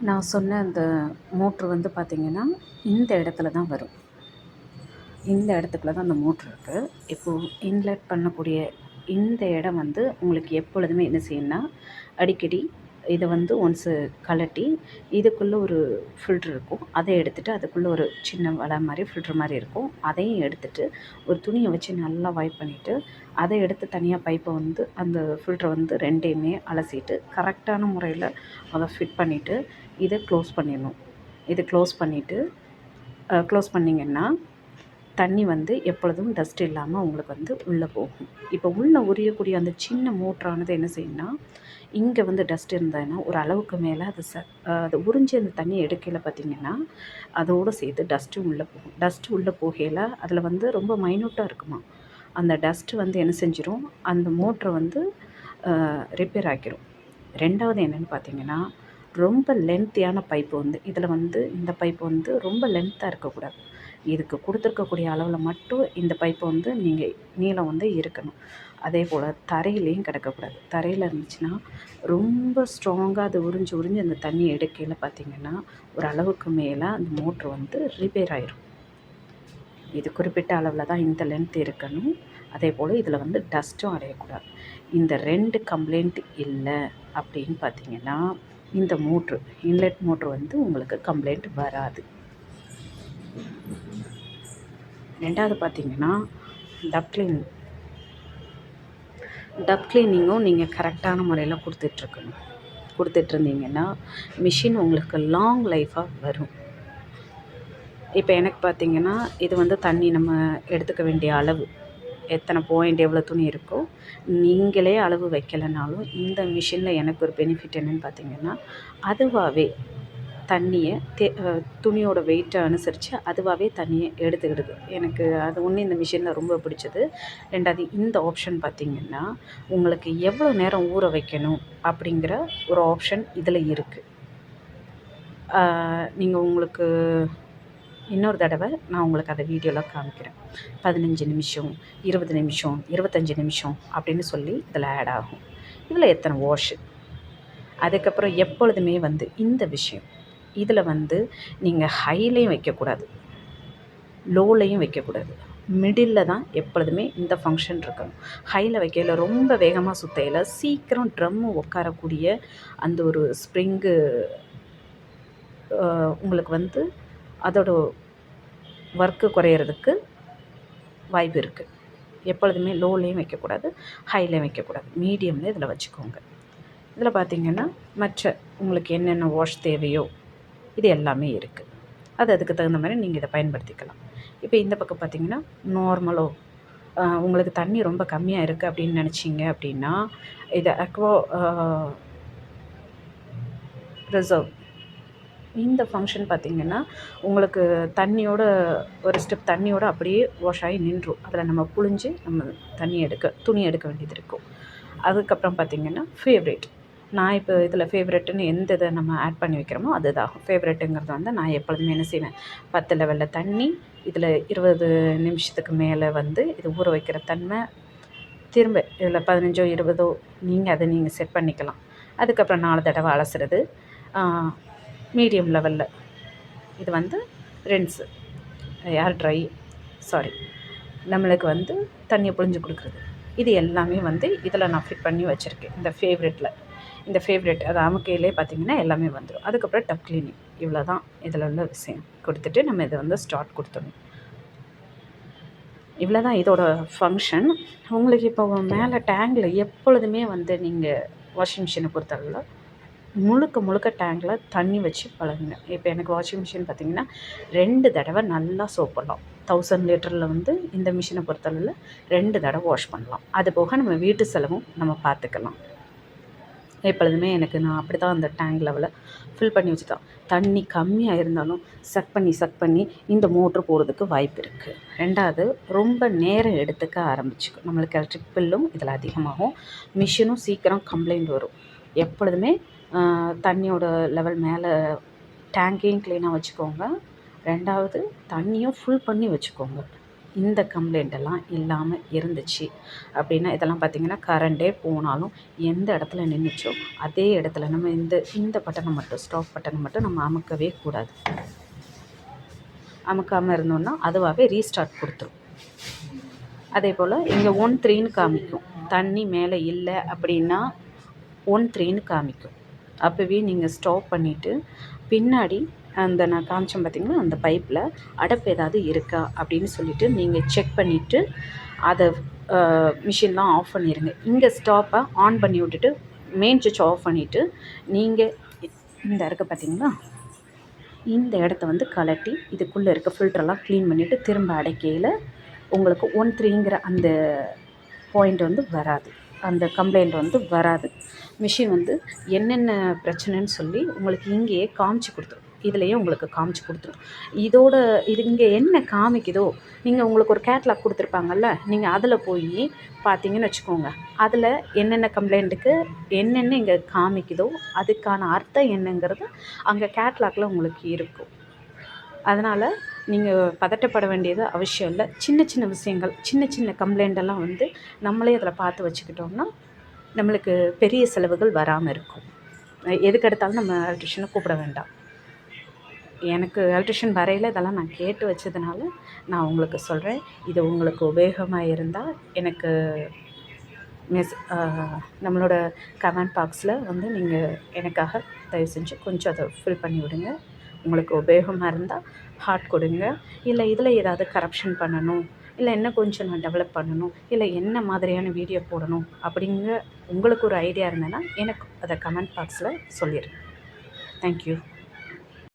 நான் சொன்ன அந்த மோட்ரு வந்து பார்த்திங்கன்னா, இந்த இடத்துல தான் வரும். இந்த இடத்துக்குள்ள தான் அந்த மோட்ரு இருக்குது. இப்போது இன்லெட் பண்ணக்கூடிய இந்த இடம் வந்து உங்களுக்கு எப்பொழுதுமே என்ன செய்யணும்னா, அடிக்கடி இதை வந்து ஒன்ஸு கழட்டி, இதுக்குள்ளே ஒரு ஃபில்ட்ரு இருக்கும். அதை எடுத்துகிட்டு அதுக்குள்ளே ஒரு சின்ன வலை மாதிரி ஃபில்ட்ரு மாதிரி இருக்கும். அதையும் எடுத்துகிட்டு ஒரு துணியை வச்சு நல்லா வைப் பண்ணிவிட்டு, அதை எடுத்து தனியாக பைப்பை வந்து அந்த ஃபில்ட்ரை வந்து ரெண்டையுமே அலசிட்டு கரெக்டான முறையில் அதை ஃபிட் பண்ணிவிட்டு இதை க்ளோஸ் பண்ணிடணும். இதை க்ளோஸ் பண்ணிவிட்டு க்ளோஸ் பண்ணிங்கன்னா தண்ணி வந்து எப்பொழுதும் டஸ்ட் இல்லாமல் உங்களுக்கு வந்து உள்ளே போகும். இப்போ உள்ளே உரியக்கூடிய அந்த சின்ன மோட்டரானது என்ன செய்யும்னா, இங்கே வந்து டஸ்ட் இருந்ததுன்னா ஒரு அளவுக்கு மேலே அது உறிஞ்சி அந்த தண்ணியை எடுக்கையில் பார்த்திங்கன்னா, அதோடு சேர்த்து டஸ்ட்டும் உள்ளே போகும். டஸ்ட்டு உள்ளே போகையில் அதில் வந்து ரொம்ப மைன்யூட்டாக இருக்குமா. அந்த டஸ்ட்டு வந்து என்ன செஞ்சிடும், அந்த மோட்டரை வந்து ரிப்பேர் ஆக்கிரும். ரெண்டாவது என்னென்னு பார்த்திங்கன்னா, ரொம்ப லென்த்தியான பைப்பு வந்து இதில் வந்து இந்த பைப்பு வந்து ரொம்ப லென்த்தாக இருக்கக்கூடாது. இதுக்கு கொடுத்துருக்கக்கூடிய அளவில் மட்டும் இந்த பைப்பை வந்து நீங்கள் நீளம் வந்து இருக்கணும். அதே போல் தரையிலையும் கிடக்கக்கூடாது. தரையில் இருந்துச்சுன்னா ரொம்ப ஸ்ட்ராங்காக அது உறிஞ்சி அந்த தண்ணி எடுக்கையில் பார்த்திங்கன்னா ஒரு அளவுக்கு மேலே அந்த மோட்ரு வந்து ரிப்பேர் ஆயிரும். இது குறிப்பிட்ட அளவில் தான் இந்த லென்த் இருக்கணும். அதே போல் இதில் வந்து டஸ்ட்டும் அடையக்கூடாது. இந்த 2 கம்ப்ளைண்ட் இல்லை அப்படின்னு பார்த்திங்கன்னா, இந்த மோட்ரு இன்லெட் மோட்ரு வந்து உங்களுக்கு கம்ப்ளைண்ட் வராது. ரெண்டாவது பார்த்திங்கன்னா, டப் க்ளீனிங்கும் நீங்கள் கரெக்டான முறையில் கொடுத்துட்ருந்தீங்கன்னா மிஷின் உங்களுக்கு லாங் லைஃபாக வரும். இப்போ எனக்கு பார்த்திங்கன்னா, இது வந்து தண்ணி நம்ம எடுத்துக்க வேண்டிய அளவு எத்தனை பாயிண்ட் எவ்வளோ துணி இருக்கோ நீங்களே அளவு வைக்கலைனாலும் இந்த மிஷினில் எனக்கு ஒரு பெனிஃபிட் என்னென்னு பார்த்திங்கன்னா, அதுவாகவே தண்ணியை துணியோட வெயிட்டை அனுசரித்து அதுவாகவே தண்ணியை எடுத்துக்கிடுது. எனக்கு அது ஒன்று இந்த மிஷினில் ரொம்ப பிடிச்சது. ரெண்டாவது இந்த ஆப்ஷன் பார்த்திங்கன்னா, உங்களுக்கு எவ்வளோ நேரம் ஊற வைக்கணும் அப்படிங்கிற ஒரு ஆப்ஷன் இதில் இருக்குது. நீங்கள் உங்களுக்கு இன்னொரு தடவை நான் உங்களுக்கு அதை வீடியோவில் காமிக்கிறேன். 15 நிமிஷம், 20 நிமிஷம், 25 நிமிஷம் அப்படின்னு சொல்லி இதில் ஆட் ஆகும். இதில் எத்தனை வாஷு. அதுக்கப்புறம் எப்பொழுதுமே வந்து இந்த விஷயம் இதில் வந்து நீங்கள் ஹைலையும் வைக்கக்கூடாது, லோலையும் வைக்கக்கூடாது. மிடில் தான் எப்பொழுதுமே இந்த ஃபங்க்ஷன் இருக்கணும். ஹையில் வைக்கையில் ரொம்ப வேகமாக சுத்தையில் சீக்கிரம் ட்ரம்மு உட்காரக்கூடிய அந்த ஒரு ஸ்ப்ரிங்கு உங்களுக்கு வந்து அதோட ஒர்க்கு குறையிறதுக்கு வாய்ப்பு இருக்குது. எப்பொழுதுமே லோலையும் வைக்கக்கூடாது, ஹைலையும் வைக்கக்கூடாது. மீடியமில் இதில் வச்சுக்கோங்க. இதில் பார்த்திங்கன்னா மற்ற உங்களுக்கு என்னென்ன வாஷ் தேவையோ இது எல்லாமே இருக்குது. அதுக்கு தகுந்த மாதிரி நீங்கள் இதை பயன்படுத்திக்கலாம். இப்போ இந்த பக்கம் பார்த்திங்கன்னா நார்மலோ உங்களுக்கு தண்ணி ரொம்ப கம்மியாக இருக்குது அப்படின்னு நினச்சிங்க அப்படின்னா இதை அக்வா ரிசர்வ் இந்த ஃபங்க்ஷன் பார்த்திங்கன்னா உங்களுக்கு தண்ணியோட ஒரு ஸ்டெப் தண்ணியோடு அப்படியே வாஷ் ஆகி நின்றும். அதில் நம்ம புழிஞ்சு நம்ம துணி எடுக்க வேண்டியது இருக்கும். அதுக்கப்புறம் பார்த்திங்கன்னா ஃபேவரேட். நான் இப்போ இதில் ஃபேவரெட்டுன்னு எந்த இதை நம்ம ஆட் பண்ணி வைக்கிறோமோ அதுதான் ஃபேவரெட்டுங்கிறது வந்து நான் எப்பொழுதுமே என்ன செய்வேன், 10 லெவலில் தண்ணி, இதில் 20 நிமிஷத்துக்கு மேலே வந்து இது ஊற வைக்கிற தன்மை, திரும்ப இதில் 15ஓ 20ஓ நீங்கள் செட் பண்ணிக்கலாம். அதுக்கப்புறம் 4 தடவை அலசுறது. மீடியம் லெவலில் இது வந்து ரின்ஸு நம்மளுக்கு வந்து தண்ணியை புழிஞ்சு கொடுக்குறது. இது எல்லாமே வந்து இதில் நான் ஃபிட் பண்ணி வச்சுருக்கேன். இந்த ஃபேவரெட் அது அமுக்கையிலே பார்த்திங்கன்னா எல்லாமே வந்துடும். அதுக்கப்புறம் டப் க்ளீனிங் இவ்வளோ தான் இதில் உள்ள விஷயம். கொடுத்துட்டு நம்ம இதை வந்து ஸ்டார்ட் கொடுத்துடணும். இவ்வளோ தான் இதோட ஃபங்க்ஷன். உங்களுக்கு இப்போ மேலே டேங்கில் எப்பொழுதுமே வந்து நீங்கள் வாஷிங் மிஷினை பொறுத்தளவில் முழுக்க டேங்கில் தண்ணி வச்சு பழகுங்க. இப்போ எனக்கு வாஷிங் மிஷின் பார்த்திங்கன்னா 2 தடவை நல்லா சோப் பண்ணலாம். 1000 லிட்டரில் வந்து இந்த மிஷினை பொறுத்தளவில் 2 தடவை வாஷ் பண்ணலாம். அது போக நம்ம வீட்டு செலவும் நம்ம பார்த்துக்கலாம். எப்பொழுதுமே நான் அப்படி தான் அந்த டேங்க் லெவலில் ஃபில் பண்ணி வச்சுட்டேன். தண்ணி கம்மியாக இருந்தாலும் சக் பண்ணி இந்த மோட்ரு போடுறதுக்கு வாய்ப்பு இருக்குது. ரெண்டாவது ரொம்ப நேரம் எடுத்துக்க ஆரம்பிச்சுக்கும். நம்மளுக்கு எலக்ட்ரிக் பில்லும் இதில் அதிகமாகும். மிஷினும் சீக்கிரம் கம்ப்ளைண்ட் வரும். எப்பொழுதுமே தண்ணியோட லெவல் மேலே டேங்கையும் க்ளீனாக வச்சுக்கோங்க. ரெண்டாவது தண்ணியும் ஃபுல் பண்ணி வச்சுக்கோங்க. இந்த கம்ப்ளைண்ட் எல்லாம் இல்லாமல் இருந்துச்சு அப்படின்னா, இதெல்லாம் பார்த்திங்கன்னா கரண்டே போனாலும் எந்த இடத்துல நின்றுச்சோ அதே இடத்துல நம்ம இந்த பட்டனை மட்டும், ஸ்டாப் பட்டனை மட்டும் நம்ம அமுக்கவே கூடாது. அமுக்காமல் இருந்தோம்னா அதுவாகவே ரீஸ்டார்ட் கொடுத்துரும். அதே போல் இங்கே 1-3ன்னு காமிக்கும். தண்ணி மேலே இல்லை அப்படின்னா 1-3ன்னு காமிக்கும். அப்போவே நீங்கள் ஸ்டாப் பண்ணிவிட்டு பின்னாடி அந்த நான் காமிச்சேன் பார்த்திங்கன்னா, அந்த பைப்பில் அடைப்பு ஏதாவது இருக்கா அப்படின்னு சொல்லிவிட்டு நீங்கள் செக் பண்ணிவிட்டு அதை மிஷின்லாம் ஆஃப் பண்ணிடுங்க. இங்கே ஸ்டாப்பை ஆன் பண்ணி விட்டுட்டு மெயின் சுவிட்ச் ஆஃப் பண்ணிவிட்டு நீங்கள் இந்த இருக்க பார்த்திங்களா, இந்த இடத்த வந்து கலட்டி இதுக்குள்ளே இருக்க ஃபில்டரெல்லாம் க்ளீன் பண்ணிவிட்டு திரும்ப அடைக்கையில் உங்களுக்கு 1-3ங்கிற அந்த பாயிண்ட் வந்து வராது, அந்த கம்ப்ளைண்ட் வந்து வராது. மிஷின் வந்து என்னென்ன பிரச்சனைன்னு சொல்லி உங்களுக்கு இங்கேயே காமிச்சு கொடுத்துரும். இதுலேயே உங்களுக்கு காமிச்சு கொடுத்துரும். இது இங்கே என்ன காமிக்குதோ, நீங்கள் உங்களுக்கு ஒரு கேட்லாக் கொடுத்துருப்பாங்கல்ல, நீங்கள் அதில் போய் பார்த்தீங்கன்னு வச்சுக்கோங்க, அதில் என்னென்ன கம்ப்ளைண்ட்டுக்கு என்னென்ன இங்கே காமிக்குதோ அதுக்கான அர்த்தம் என்னங்கிறது அங்கே கேட்லாகில் உங்களுக்கு இருக்கும். அதனால் நீங்கள் பதட்டப்பட வேண்டியது அவசியம் இல்லை. சின்ன சின்ன விஷயங்கள், சின்ன சின்ன கம்ப்ளைண்டெல்லாம் வந்து நம்மளே அதில் பார்த்து வச்சுக்கிட்டோம்னா நம்மளுக்கு பெரிய செலவுகள் வராமல் இருக்கும். எதுக்கெடுத்தாலும் நம்ம எலக்ட்ரிஷியனை கூப்பிட வேண்டாம். எனக்கு எலக்ட்ரிஷியன் வரையில் இதெல்லாம் நான் கேட்டு வச்சதுனால நான் உங்களுக்கு சொல்கிறேன். இது உங்களுக்கு உபயோகமாக இருந்தால் எனக்கு நம்மளோட கமெண்ட் பாக்ஸில் வந்து நீங்கள் எனக்காக தயவு செஞ்சு கொஞ்சம் அதை ஃபில் பண்ணி விடுங்க. உங்களுக்கு உபயோகமாக இருந்தால் ஹார்ட் கொடுங்க. இல்லை இதில் ஏதாவது கரெக்ஷன் பண்ணணும், இல்லை இன்னும் கொஞ்சம் நான் டெவலப் பண்ணணும், இல்லை என்ன மாதிரியான வீடியோ போடணும் அப்படிங்கிற உங்களுக்கு ஒரு ஐடியா இருந்ததுன்னா எனக்கு அதை கமெண்ட் பாக்ஸில் சொல்லிடுங்க. தேங்க்யூ.